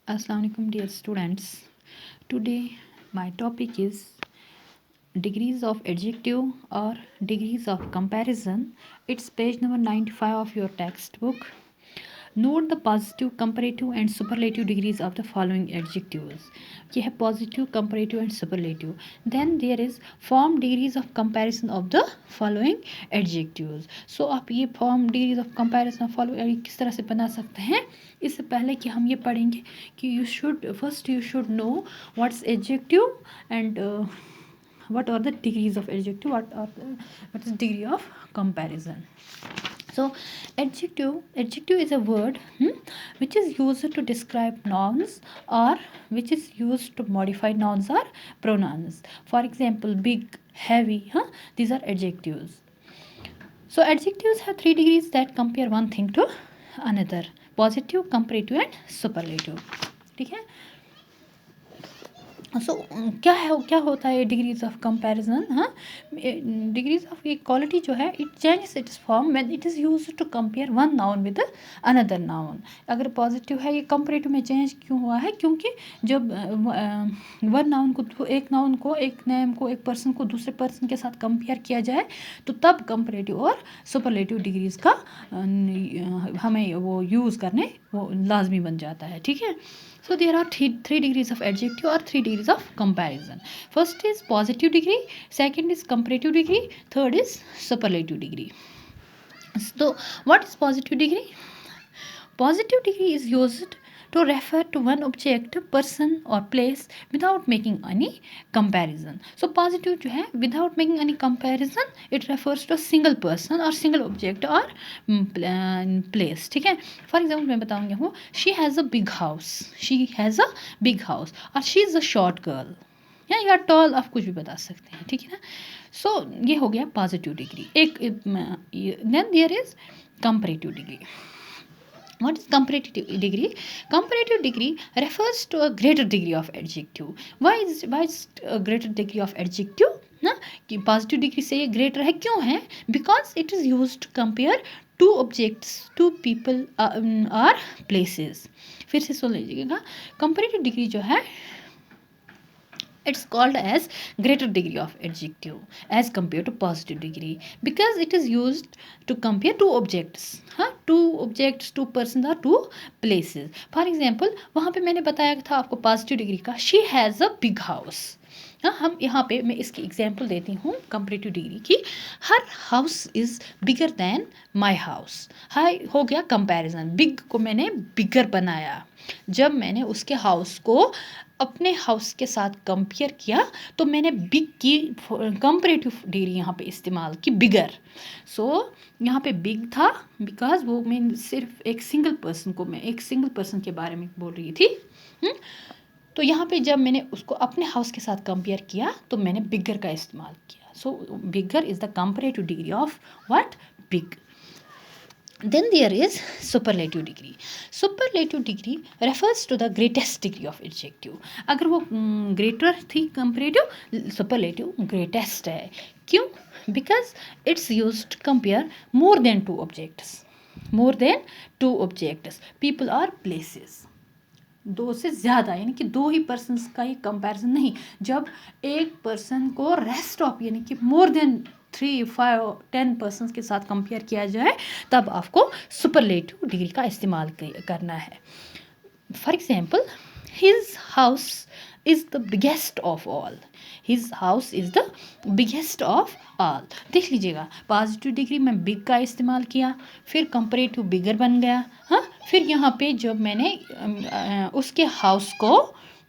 Assalamu alaikum dear students. Today my topic is degrees of adjective or degrees of comparison. It's page number 95 of your textbook. Note the positive, comparative and superlative degrees of the following adjectives. ये है positive, comparative and superlative. Then there is form degrees of comparison of the following adjectives. So आप ये form degrees of comparison of following किस तरह से बना सकते हैं. इससे पहले कि हम ये पढ़ेंगे कि you should know what's adjective and what are the degrees of adjective, what is degree of comparison. So adjective is a word which is used to describe nouns or which is used to modify nouns or pronouns. For example, big, heavy, these are adjectives. So adjectives have 3 degrees that compare one thing to another: positive, comparative and superlative. ठीक है. सो क्या होता है degrees of comparison. Degrees of equality जो है it changes its form when it is used to compare one noun with another noun. अगर positive है ये कंपैरेटिव में चेंज क्यों हुआ है? क्योंकि जब वन नाउन को एक नाउन को एक नेम को एक पर्सन को दूसरे पर्सन के साथ कंपेयर किया जाए तो तब कंपैरेटिव और सुपरलेटिव डिग्रीज का हमें वो यूज़ करने वो लाजमी बन जाता है. ठीक है. So there are three degrees of adjective or 3 degrees of comparison. First is positive degree, second is comparative degree, third is superlative degree. So what is positive degree? Positive degree is used to refer to one object, person or place without making any comparison. So positive जो है without making any comparison, it refers to a single person or single object or place. ठीक है. For example मैं बताऊँगी हूँ she has a big house, she has a big house और she is a short girl या toll, आप कुछ भी बता सकते हैं. ठीक है ना. सो ये हो गया पॉजिटिव डिग्री. एक then there is comparative degree. What is comparative degree? Comparative degree refers to a greater degree of adjective. Why is a greater degree of adjective? ना कि पॉजिटिव डिग्री से ये ग्रेटर है. क्यों है? Because it is use to compare two objects, two people और places. फिर से सुन लीजिएगा. कंपैरेटिव डिग्री जो है it's called as greater degree of adjective as compared to positive degree because it is used to compare two objects, two persons or two places. For example वहाँ पे मैंने बताया था आपको positive degree का she has a big house. हम यहाँ पे मैं इसकी एग्जाम्पल देती हूँ कंपैरेटिव डिग्री की. Her house is bigger than my house. हाई हो गया कंपैरिजन. बिग को मैंने बिगर बनाया. जब मैंने उसके हाउस को अपने हाउस के साथ कंपेयर किया तो मैंने बिग की कंपैरेटिव डिग्री यहाँ पे इस्तेमाल की, बिगर. सो यहाँ पे बिग था बिकॉज वो मैं सिर्फ एक सिंगल पर्सन के बारे में बोल रही थी. तो यहाँ पे जब मैंने उसको अपने हाउस के साथ कंपेयर किया तो मैंने बिगर का इस्तेमाल किया. So bigger is the comparative degree of what? Big. Then there is superlative degree. Superlative degree refers to the greatest degree of adjective. अगर वो greater थी comparative, superlative greatest है. क्यों? Because it's used to compare more than two objects, people or places. दो से ज़्यादा यानी कि दो ही पर्सन्स का ये कंपैरिजन नहीं. जब एक पर्सन को रेस्ट ऑफ यानी कि मोर देन 3, 5, 10 पर्सन्स के साथ कंपेयर किया जाए तब आपको सुपरलेटिव डिग्री का इस्तेमाल करना है. For example his house is the biggest of all. His house is the biggest of all. देख लीजिएगा पॉजिटिव डिग्री में बिग का इस्तेमाल किया, फिर कंपैरेटिव बिगर बन गया. फिर यहाँ पे जब मैंने उसके हाउस को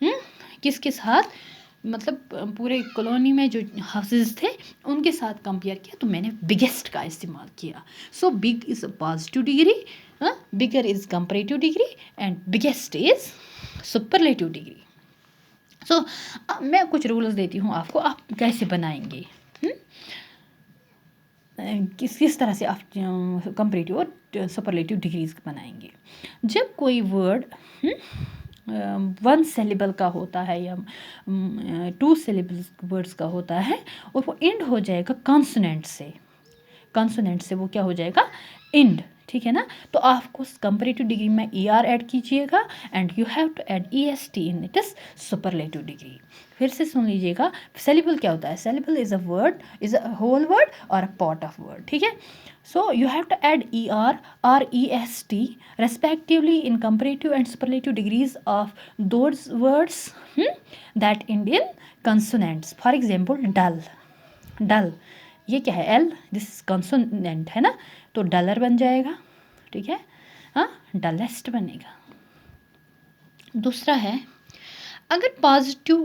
किसके साथ मतलब पूरे कॉलोनी में जो हाउसेस थे उनके साथ कंपेयर किया तो मैंने बिगेस्ट का इस्तेमाल किया. So big is a positive degree, bigger is comparative degree and biggest is superlative degree. सो मैं कुछ रूल्स देती हूँ आपको, आप कैसे बनाएंगे, किस तरह से आप कंपैरेटिव और सुपरलेटिव डिग्रीज बनाएंगे. जब कोई वर्ड वन सिलेबल का होता है या 2 सिलेबल वर्ड्स का होता है और वो एंड हो जाएगा कॉन्सोनेंट से वो क्या हो जाएगा? एंड. ठीक है ना। तो आपको कंपैरेटिव डिग्री में ER ऐड कीजिएगा and you have to add EST in it is superlative degree. फिर से सुन लीजिएगा, सेलिबल क्या होता है? Syllable is a word, is a whole word और अ पार्ट ऑफ वर्ड, ठीक है। So you have to add ER or EST respectively in comparative and superlative degrees of those words that end in consonants. For example, dull. डल, ये क्या है? L, this is consonant है ना, तो dollar बन जाएगा, ठीक है। हाँ, डलेस्ट बनेगा। दूसरा है, अगर पॉजिटिव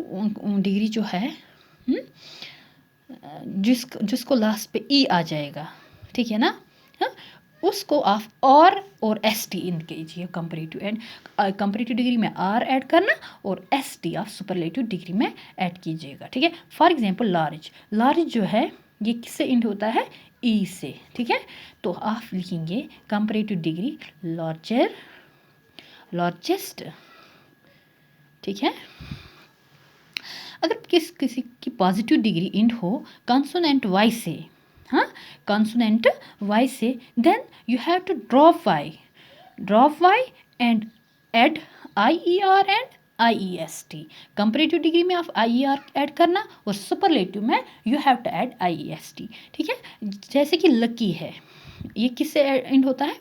डिग्री जो है जिसको लास्ट पे ई आ जाएगा, ठीक है ना, हाँ, उसको आप और एस टी इन कीजिए कंपैरेटिव एंड कंपैरेटिव डिग्री में आर ऐड करना और एस टी आप सुपरलेटिव डिग्री में ऐड कीजिएगा, ठीक है। फॉर एग्जांपल लार्ज, लार्ज जो है ये किससे इंड होता है? ई से, ठीक है। तो आप लिखेंगे कंपैरेटिव डिग्री लार्जर, लार्जेस्ट, ठीक है। अगर किसी की पॉजिटिव डिग्री इंड हो कॉन्सोनेंट वाई से, हाँ, कॉन्सोनेंट वाई से, then you have to drop Y and add IER and IEST। Comparative degree में आप IER ऐड करना और सुपरलेटिव में you have to add IEST, ठीक है। जैसे कि लकी है, ये किससे एंड होता है?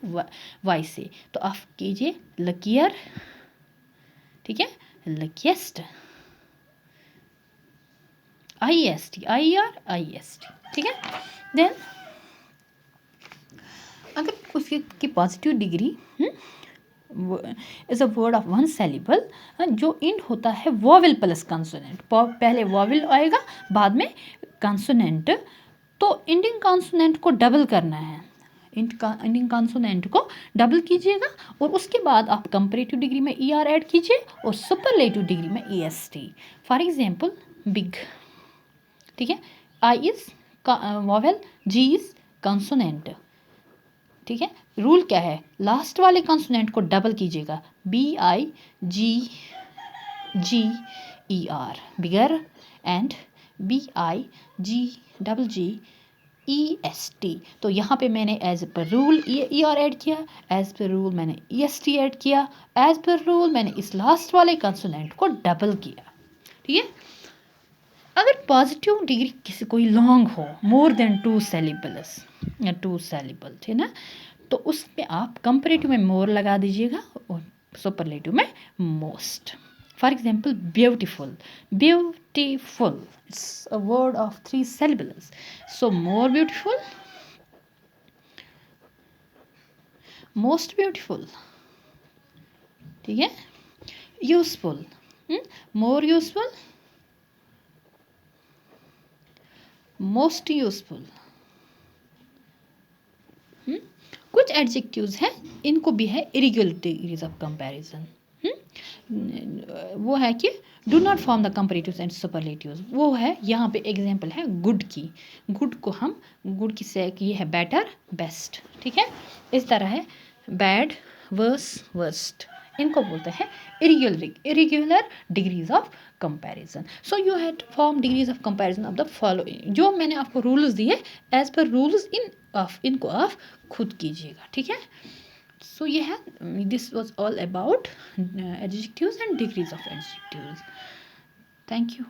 वाई से, तो आप कीजिए लकियर, ठीक है, लकीएस्ट, IEST, IER, IEST, ठीक है। देन अगर उसकी की positive degree is a word of one syllable, जो इंड होता है वॉवेल प्लस कंसोनेंट, पहले वॉवेल आएगा बाद में कंसोनेंट, तो इंडिंग कंसोनेंट को डबल करना है, इंडिंग कंसोनेंट को डबल कीजिएगा और उसके बाद आप कंपैरेटिव डिग्री में ER ऐड कीजिए और सुपरलेटिव डिग्री में EST। फॉर एग्जांपल बिग, ठीक है, I is vowel, G is consonant, ठीक है। रूल क्या है? लास्ट वाले कंसोनेंट को डबल कीजिएगा, BIGGER, बिगर, एंड BIGGEST। तो यहाँ पे मैंने as per rule ER add किया, एज पर रूल मैंने EST ऐड किया, एज पर रूल मैंने इस लास्ट वाले कंसोनेंट को डबल किया, ठीक है। अगर पॉजिटिव डिग्री किसी कोई लॉन्ग हो, मोर देन 2 सेलिबल्स या 2 सेलिबल, है ना, तो उसमें आप कंपैरेटिव में मोर लगा दीजिएगा और सुपरलेटिव में most. For example beautiful, beautiful it's a word of 3 syllables, so more beautiful, most beautiful, ठीक है। Useful, more useful, most useful. कुछ एडजेक्टिव्स हैं, इनको भी है इरेगुलर डिग्रीज ऑफ कंपैरिजन। वो है कि do not form the comparatives and superlatives, वो है यहाँ पे एग्जांपल है गुड की, गुड को हम गुड की से ये है बेटर, बेस्ट, ठीक है। इस तरह है बैड, वर्स, वर्स्ट, इनको बोलते हैं irregular degrees of comparison. So you have to form degrees of comparison of the following, जो मैंने आपको रूल्स दिए एज पर रूल्स इनको आप खुद कीजिएगा, ठीक है। सो ये है, this was all about adjectives and degrees of adjectives. Thank you.